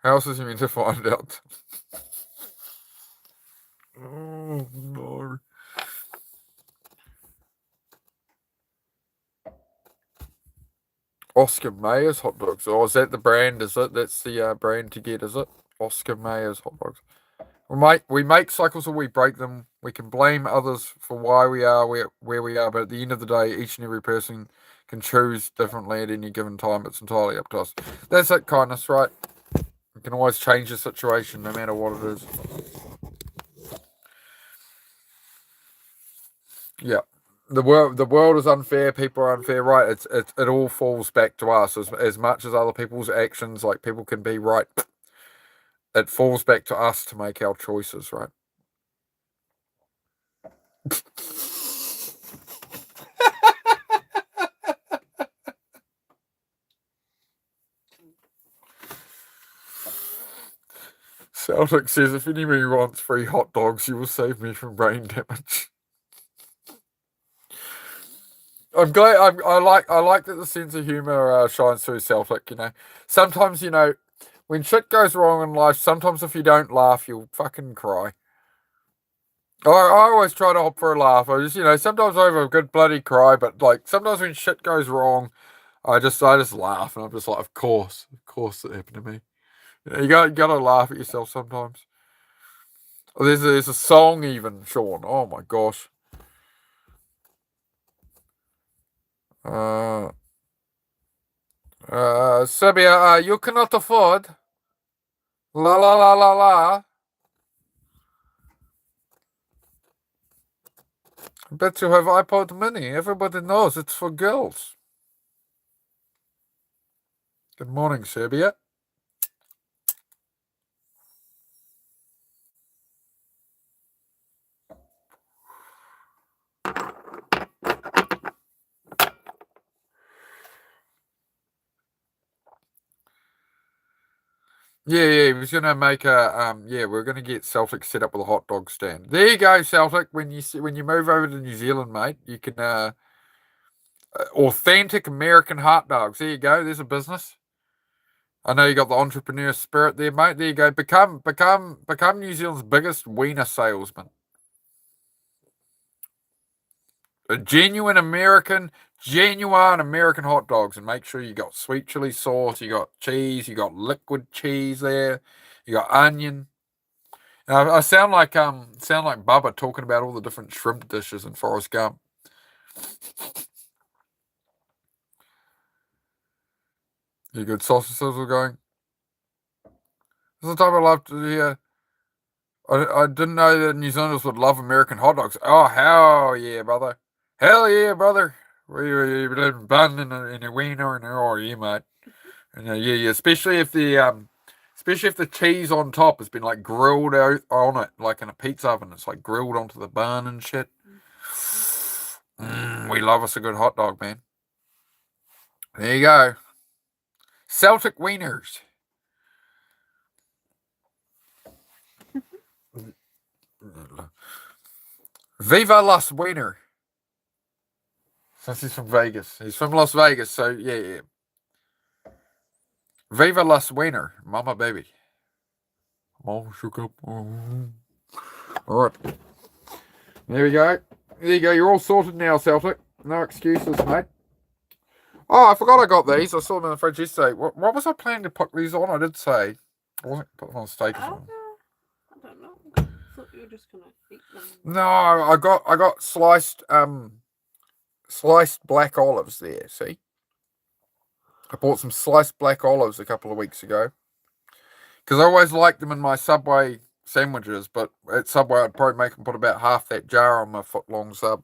How else is he meant to find out? Oh no. Oscar Mayer's hot dogs. Oh, is that the brand? Is it? That's the brand to get, is it? Oscar Mayer's hot dogs. We make cycles or we break them. We can blame others for why we are where we are, but at the end of the day, each and every person can choose differently at any given time. It's entirely up to us. That's it, kindness, right? We can always change the situation no matter what it is. Yeah. The world is unfair, people are unfair, right? It all falls back to us as much as other people's actions, like people can be right. It falls back to us to make our choices, right? Celtic says, if anybody wants free hot dogs, you will save me from brain damage. I'm glad. I like that the sense of humor shines through Celtic. Sometimes when shit goes wrong in life, sometimes if you don't laugh, you'll fucking cry. I always try to opt for a laugh. I just sometimes I have a good bloody cry, but like sometimes when shit goes wrong, I just laugh, and I'm just like, of course it happened to me. You gotta laugh at yourself sometimes. There's a song even, Sean. Oh my gosh. Serbia, you cannot afford. La la la la la. I bet you have iPod Mini. Everybody knows it's for girls. Good morning, Serbia. Yeah, he was gonna make we're gonna get Celtic set up with a hot dog stand. There you go, Celtic. When you move over to New Zealand, mate, you can authentic American hot dogs. There you go. There's a business. I know you got the entrepreneur spirit there, mate. There you go. Become New Zealand's biggest wiener salesman. A genuine American hot dogs, and make sure you got sweet chili sauce, you got cheese, you got liquid cheese there, you got onion. And I sound like Bubba talking about all the different shrimp dishes in Forrest Gump. You good sausage sizzle going? This is the type I love to hear. I didn't know that New Zealanders would love American hot dogs. Oh, hell yeah, brother. Hell yeah, brother. We been bun in a wiener and oh yeah, mate. And yeah, especially if the cheese on top has been like grilled out on it, like in a pizza oven. It's like grilled onto the bun and shit. We love us a good hot dog, man. There you go. Celtic wieners. Viva Las Wiener. Since he's from Vegas. He's from Las Vegas, so yeah. Viva Las Wiener. Mama baby. Oh, shook up. Alright. There we go. There you go. You're all sorted now, Celtic. No excuses, mate. Oh, I forgot I got these. I saw them in the fridge yesterday. What was I planning to put these on? I did say. I wasn't putting them on steak or something. I don't know. I thought you were just gonna eat them. No, I got sliced black olives there, see? I bought some sliced black olives a couple of weeks ago. Because I always liked them in my Subway sandwiches, but at Subway I'd probably make them put about half that jar on my foot-long sub.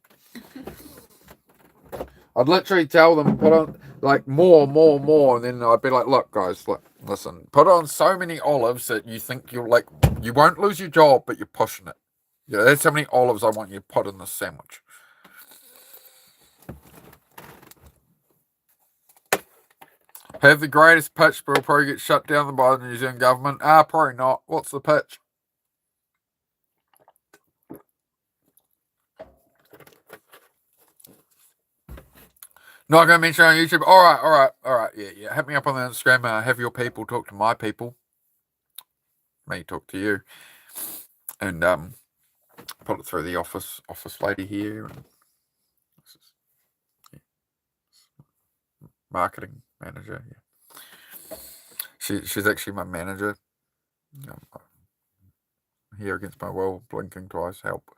I'd literally tell them, put on, like, more, and then I'd be like, look, guys, listen, put on so many olives that you think you won't lose your job, but you're pushing it. Yeah, that's how many olives I want you to put in this sandwich. Have the greatest pitch, but will probably get shut down by the New Zealand government. Probably not. What's the pitch? Not going to mention on YouTube. All right. Yeah. Hit me up on the Instagram. Have your people talk to my people. Me talk to you. And put it through the office lady here. And marketing manager. Yeah. She's actually my manager. Here against my will, blinking twice. Help.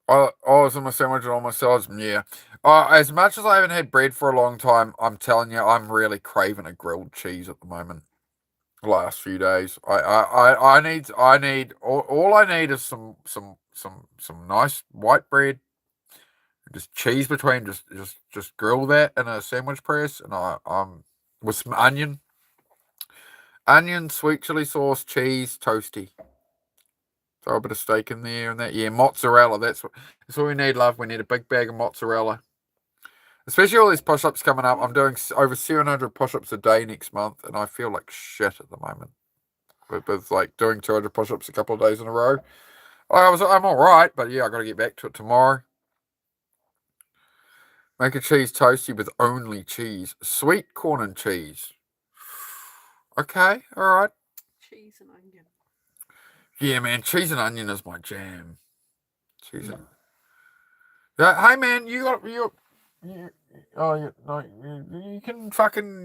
I was on my sandwich and on my sides. Yeah. As much as I haven't had bread for a long time, I'm telling you, I'm really craving a grilled cheese at the moment. The last few days, I need all I need is some nice white bread, just cheese between, just grill that in a sandwich press, and I'm with some onion, sweet chili sauce, cheese, toasty. Throw a bit of steak in there and that. Yeah, mozzarella. That's what we need, love. We need a big bag of mozzarella. Especially all these push-ups coming up. I'm doing over 700 push-ups a day next month, and I feel like shit at the moment. With like doing 200 push-ups a couple of days in a row. I'm all right, but yeah, I got to get back to it tomorrow. Make a cheese toastie with only cheese. Sweet corn and cheese. Okay, all right. Cheese and onion. Yeah, man, cheese and onion is my jam. Cheese and... Yeah, hey, man, you can type in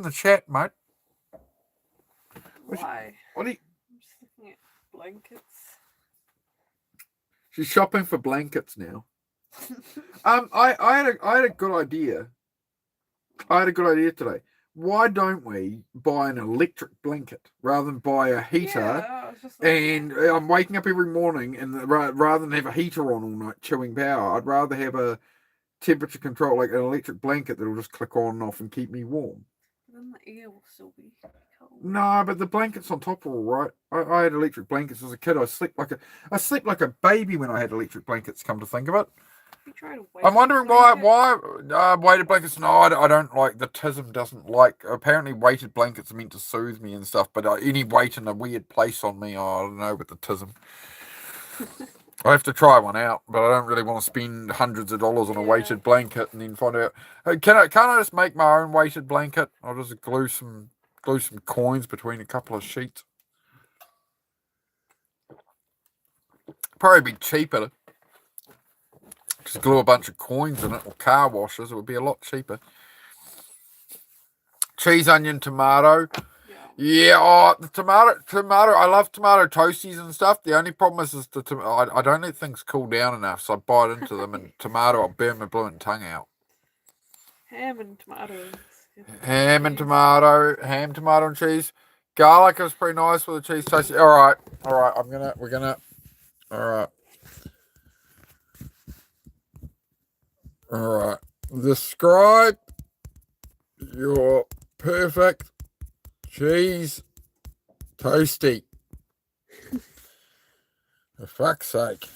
the chat, mate. Why? What are you... I'm just looking at blankets. She's shopping for blankets now. I had a good idea. I had a good idea today. Why don't we buy an electric blanket rather than buy a heater? Yeah, I was just like, and I'm waking up every morning, and rather than have a heater on all night chewing power, I'd rather have a temperature control, like an electric blanket that'll just click on and off and keep me warm. then the air will still be cold. No, but the blankets on top are all right. I had electric blankets as a kid. I slept like a baby when I had electric blankets. Come to think of it. You tried a I'm wondering weighted why weighted blankets. No, I don't like the TISM. Doesn't like. Apparently, weighted blankets are meant to soothe me and stuff. But any weight in a weird place on me, I don't know with the TISM. I have to try one out, but I don't really want to spend hundreds of dollars on a weighted blanket and then find out. Hey, can't I just make my own weighted blanket? I'll just glue some coins between a couple of sheets. Probably be cheaper. Just glue a bunch of coins in it or car washers. It would be a lot cheaper. Cheese, onion, tomato. Yeah, the tomato. I love tomato toasties and stuff. The only problem is I don't let things cool down enough, so I bite into them, and tomato, I'll burn my blue tongue out. Ham and tomatoes. Ham, tomato, and cheese. Garlic is pretty nice with a cheese toasty. All right. All right. Describe your perfect cheese toasty. For fuck's sake.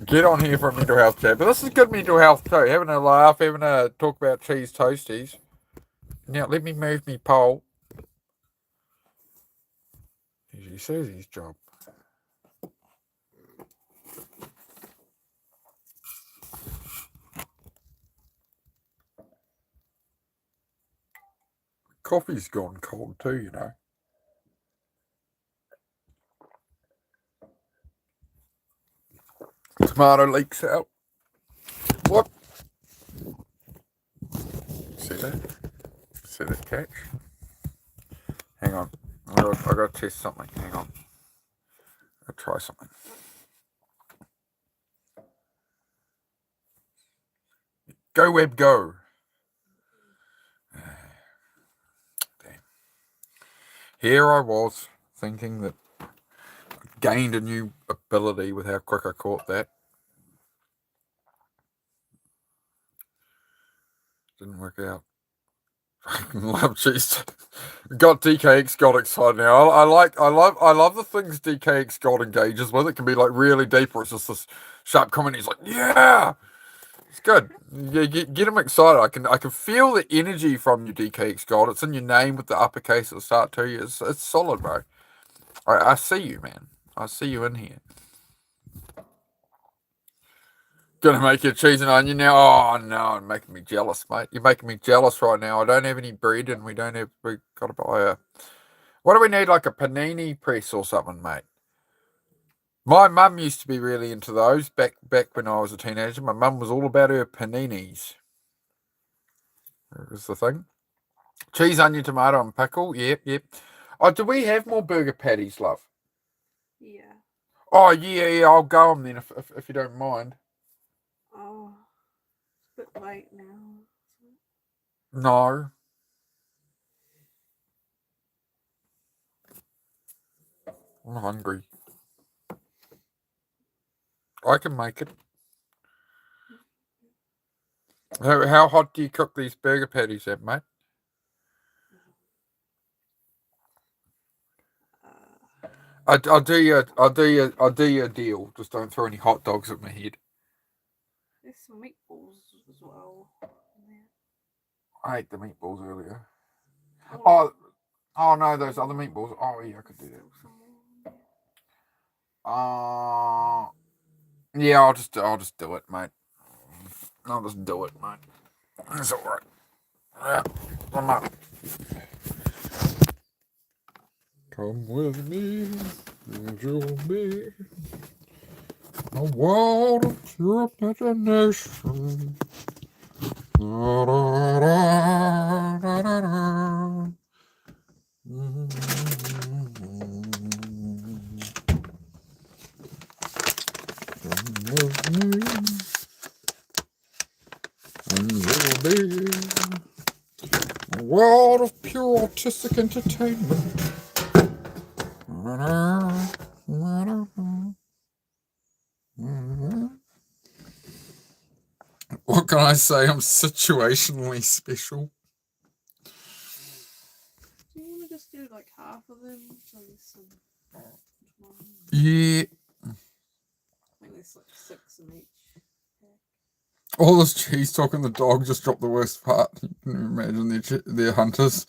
Get on here for a mental health chat. But this is good mental health too. Having a laugh, having a talk about cheese toasties. Now let me move me poll. He says his job. Coffee's gone cold too, you know. Tomato leaks out. What? See that catch? Hang on. I got to test something. Hang on. I'll try something. Go web go. Damn. Here I was thinking that I gained a new ability with how quick I caught that. Didn't work out. I love cheese. Got DKX got excited now. I love the things DKX got engages with. It can be like really deep, or it's just this sharp comment. He's like, yeah, it's good. Yeah, get him excited. I can feel the energy from you, DKX God. It's in your name with the uppercase at the start too. It's solid, bro. I see you, man. I see you in here. Gonna make you cheese and onion now. Oh no, you're making me jealous, mate. You're making me jealous right now. I don't have any bread, and we gotta buy a. What do we need? Like a panini press or something, mate. My mum used to be really into those back when I was a teenager. My mum was all about her paninis. That was the thing. Cheese, onion, tomato, and pickle. Yep. Oh, do we have more burger patties, love? Yeah. Oh yeah. I'll go them then if you don't mind. Oh, it's a bit late now. No. I'm hungry. I can make it. How hot do you cook these burger patties at, mate? I'll do you a deal. Just don't throw any hot dogs at my head. There's some meatballs as well. I ate the meatballs earlier. Oh, Oh no, those other meatballs. Oh yeah, I could do that. Yeah, I'll just do it, mate. I'll just do it, mate. It's alright. Yeah, I'm up. Come with me, and you'll be a world of pure imagination. Da, da, da, da, da, da. Come with me, and you'll be a world of pure artistic entertainment. What can I say? I'm situationally special. Do you want to just do like half of them? So there's some. Yeah. I think there's like 6 in each. All this cheese talk and the dog just dropped the worst part. You can imagine their hunters.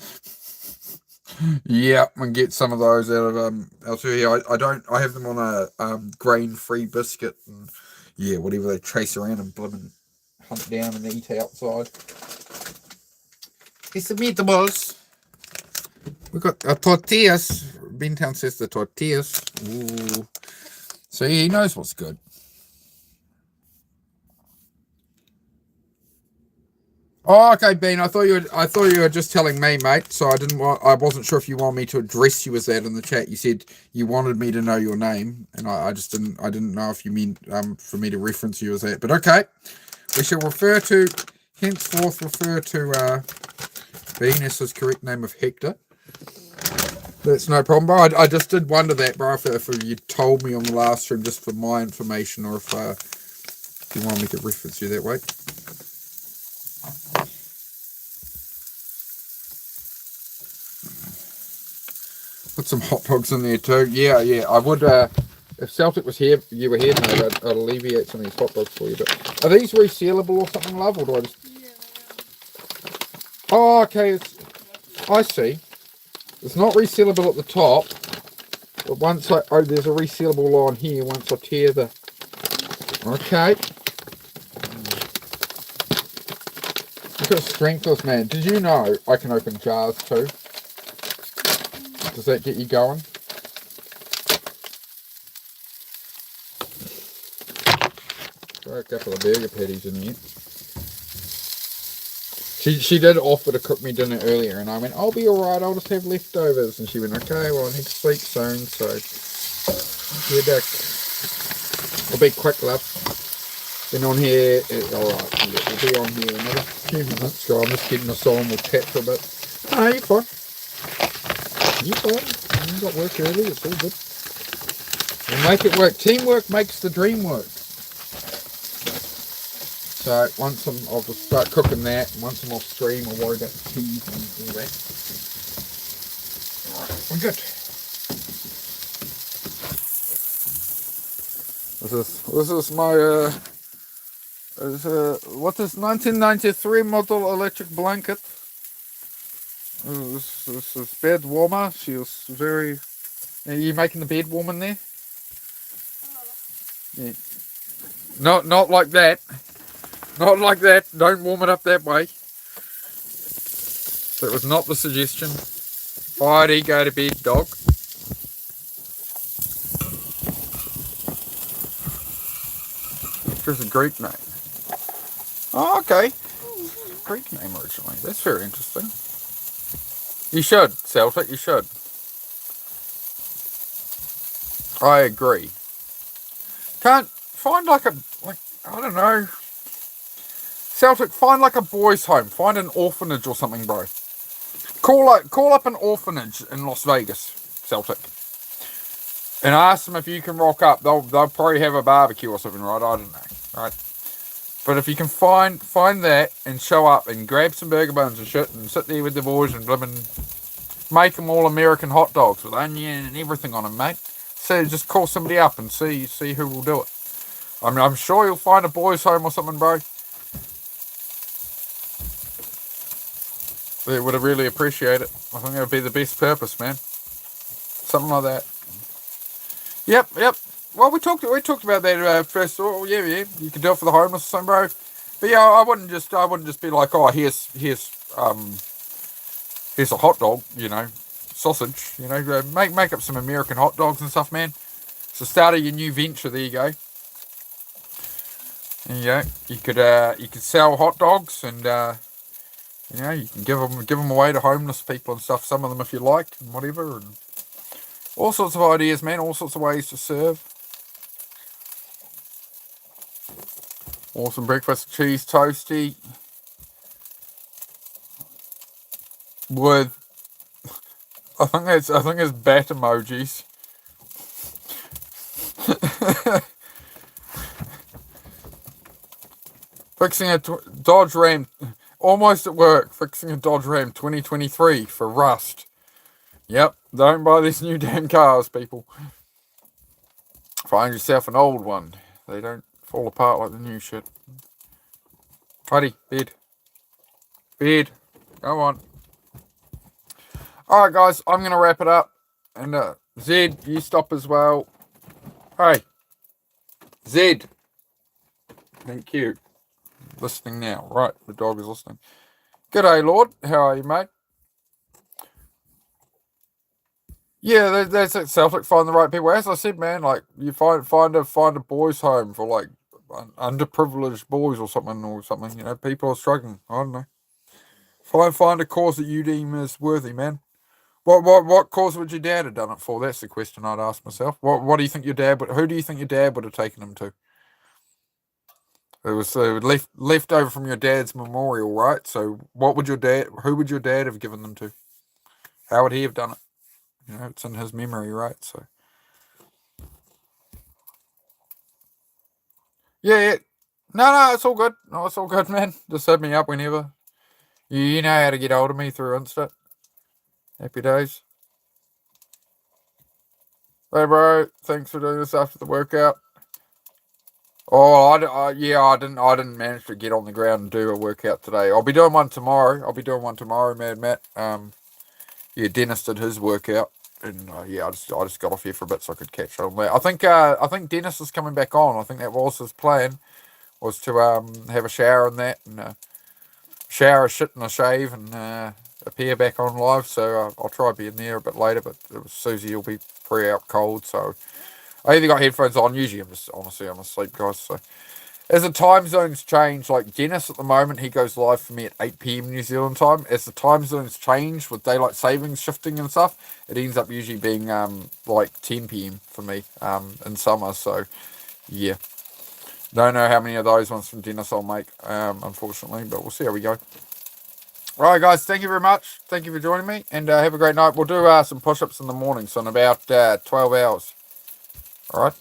Yeah, and get some of those out of elsewhere. I have them on a grain-free biscuit, and yeah, whatever they chase around and blimmin' hunt down and eat outside. It's the meatballs. We got tortillas. Beantown says the tortillas. Ooh. So he knows what's good. Oh, okay, Bean. I thought you were just telling me, mate. So I wasn't sure if you wanted me to address you as that in the chat. You said you wanted me to know your name, and I just didn't. I didn't know if you meant for me to reference you as that. But okay, we shall henceforth refer to Bean as his correct name of Hector. That's no problem, bro. I just did wonder that, bro. If you told me on the last stream just for my information, or if you wanted me to reference you that way. Put some hot dogs in there too. Yeah. I would. If Celtic was here, you were here, mate, I'd alleviate some of these hot dogs for you. But are these resealable or something, love, or do I just? Yeah, Oh, okay. I see. It's not resealable at the top, but once there's a resealable line here. Once I tear the. Okay. Look at the strength of this man. Did you know I can open jars too? Does that get you going? Throw a couple of burger patties in here. She did offer to cook me dinner earlier, and I went, I'll be alright, I'll just have leftovers. And she went, okay, well, I need to sleep soon, so get back. I'll be quick, love. Been on here, alright, yeah, we'll be on here another few minutes, so I'm just getting us on, we'll chat for a bit. No, you're fine. You're fine. You got work early, it's all good. We'll make it work. Teamwork makes the dream work. So once I'll just start cooking that, and once I'm off stream, I'll worry about the cheese and all that. Alright, we're good. This is my what is 1993 model electric blanket. This is bed warmer. She was very. Are you making the bed warm in there? Yeah. Not like that. Not like that. Don't warm it up that way. That was not the suggestion. Alrighty, go to bed, dog. There's a Greek name. Oh, okay. Greek name originally. That's very interesting. You should, Celtic, you should. I agree. Can't find I don't know. Celtic, find like a boys' home. Find an orphanage or something, bro. Call up an orphanage in Las Vegas, Celtic. And ask them if you can rock up. They'll probably have a barbecue or something, right? I don't know, right? But if you can find that and show up and grab some burger buns and shit and sit there with the boys and make them all American hot dogs with onion and everything on them, mate. So just call somebody up and see who will do it. I mean, I'm sure you'll find a boys' home or something, bro. They would really appreciate it. I think it would be the best purpose, man. Something like that. Yep. Well, we talked about that first. Oh, yeah. You can do it for the homeless or something, bro. But yeah, I wouldn't just be like, oh, here's a hot dog, sausage, make up some American hot dogs and stuff, man. It's the start of your new venture. There you go. And, you could sell hot dogs and you can give them away to homeless people and stuff. Some of them if you like and whatever, and all sorts of ideas, man. All sorts of ways to serve. Awesome breakfast cheese toasty with I think it's bat emojis. Fixing a Dodge Ram, almost at work. Fixing a Dodge Ram 2023 for rust. Yep, don't buy these new damn cars, people. Find yourself an old one. They don't fall apart like the new shit. Buddy, bed. Go on. Alright, guys, I'm going to wrap it up. And, Zed, you stop as well. Hey. Zed. Thank you. Listening now. Right, the dog is listening. G'day, Lord. How are you, mate? Yeah, that's it, Celtic. Find the right people. As I said, man, like, you find a boys' home for, like, underprivileged boys or something. People are struggling. I don't know. Find a cause that you deem as worthy, man. What cause would your dad have done it for? That's the question I'd ask myself. What do you think your dad would? Who do you think your dad would have taken him to? It was left over from your dad's memorial, right? So who would your dad have given them to? How would he have done it? It's in his memory, right? So yeah. No, it's all good. No, it's all good, man. Just hit me up whenever. You know how to get hold of me through Insta. Happy days. Hey, bro. Thanks for doing this after the workout. Oh, I didn't manage to get on the ground and do a workout today. I'll be doing one tomorrow. Mad Matt. Dennis did his workout, and I just got off here for a bit so I could catch up on that. I think Dennis is coming back on. I think that was his plan, was to have a shower and that, and shower, shit, and a shave, and appear back on live. So I'll try being there a bit later, but Susie will be pretty out cold, so I either got headphones on. Usually I'm asleep, guys. So as the time zones change, like Dennis at the moment, he goes live for me at 8 p.m. New Zealand time. As the time zones change with daylight savings shifting and stuff, it ends up usually being like 10 p.m. for me in summer. So yeah, don't know how many of those ones from Dennis I'll make, unfortunately, but we'll see how we go. Alright, guys, thank you very much. Thank you for joining me, and have a great night. We'll do some push-ups in the morning, so in about 12 hours. Alright?